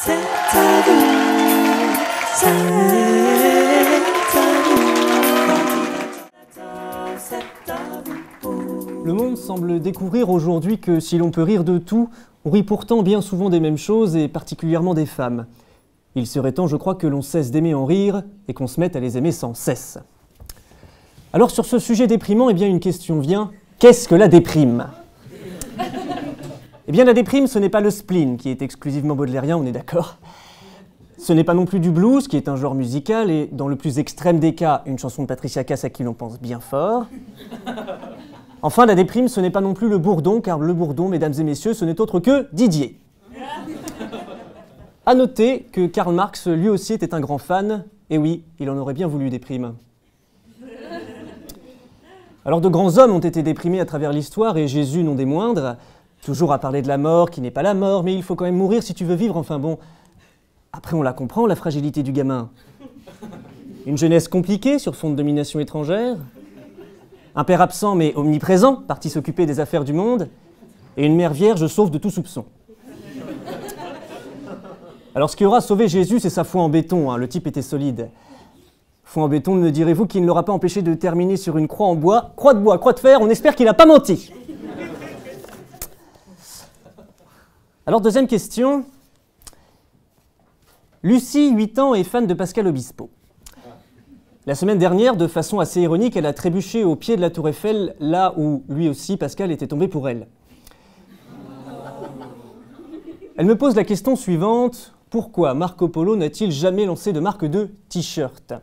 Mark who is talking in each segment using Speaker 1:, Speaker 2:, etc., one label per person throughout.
Speaker 1: C'est à vous, c'est à vous.
Speaker 2: Le monde semble découvrir aujourd'hui que si l'on peut rire de tout, on rit pourtant bien souvent des mêmes choses et particulièrement des femmes. Il serait temps, je crois, que l'on cesse d'aimer en rire et qu'on se mette à les aimer sans cesse. Alors sur ce sujet déprimant, eh bien une question vient, qu'est-ce que la déprime ? Eh bien la déprime, ce n'est pas le spleen, qui est exclusivement baudelairien, on est d'accord. Ce n'est pas non plus du blues, qui est un genre musical, et dans le plus extrême des cas, une chanson de Patricia Cass à qui l'on pense bien fort. Enfin, la déprime, ce n'est pas non plus le bourdon, car le bourdon, mesdames et messieurs, ce n'est autre que Didier. À noter que Karl Marx, lui aussi, était un grand fan, et oui, il en aurait bien voulu des primes. Alors de grands hommes ont été déprimés à travers l'histoire, et Jésus non des moindres, toujours à parler de la mort, qui n'est pas la mort, mais il faut quand même mourir si tu veux vivre, enfin bon. Après on la comprend, la fragilité du gamin. Une jeunesse compliquée sur fond de domination étrangère, un père absent mais omniprésent, parti s'occuper des affaires du monde, et une mère vierge sauve de tout soupçon. Alors ce qui aura sauvé Jésus, c'est sa foi en béton, hein. Le type était solide. Foi en béton, me direz-vous, qui ne l'aura pas empêché de terminer sur une croix en bois, croix de fer, on espère qu'il n'a pas menti. Alors deuxième question, Lucie, 8 ans, est fan de Pascal Obispo. La semaine dernière, de façon assez ironique, elle a trébuché au pied de la Tour Eiffel, là où, lui aussi, Pascal était tombé pour elle. Elle me pose la question suivante, pourquoi Marco Polo n'a-t-il jamais lancé de marque de t-shirt ?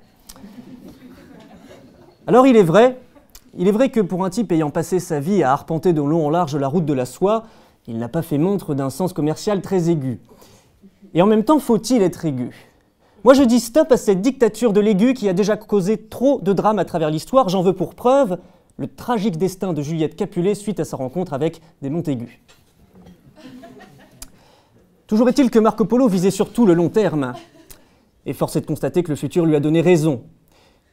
Speaker 2: Alors il est vrai que pour un type ayant passé sa vie à arpenter de long en large la route de la soie, il n'a pas fait montre d'un sens commercial très aigu. Et en même temps, faut-il être aigu ? Moi je dis stop à cette dictature de l'aigu qui a déjà causé trop de drames à travers l'histoire. J'en veux pour preuve le tragique destin de Juliette Capulet suite à sa rencontre avec des Montaigu. Toujours est-il que Marco Polo visait surtout le long terme. Et force est de constater que le futur lui a donné raison.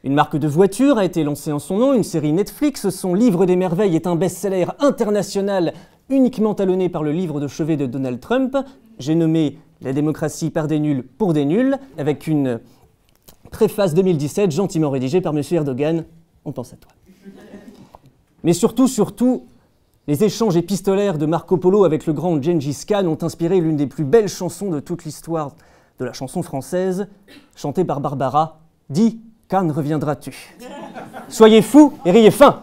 Speaker 2: Une marque de voiture a été lancée en son nom, une série Netflix, son livre des merveilles est un best-seller international uniquement talonné par le livre de chevet de Donald Trump. J'ai nommé La démocratie par des nuls pour des nuls, avec une préface 2017 gentiment rédigée par M. Erdogan. On pense à toi. Mais surtout, les échanges épistolaires de Marco Polo avec le grand Gengis Khan ont inspiré l'une des plus belles chansons de toute l'histoire de la chanson française, chantée par Barbara. Dis, Khan, reviendras-tu ? Soyez fous et riez fin !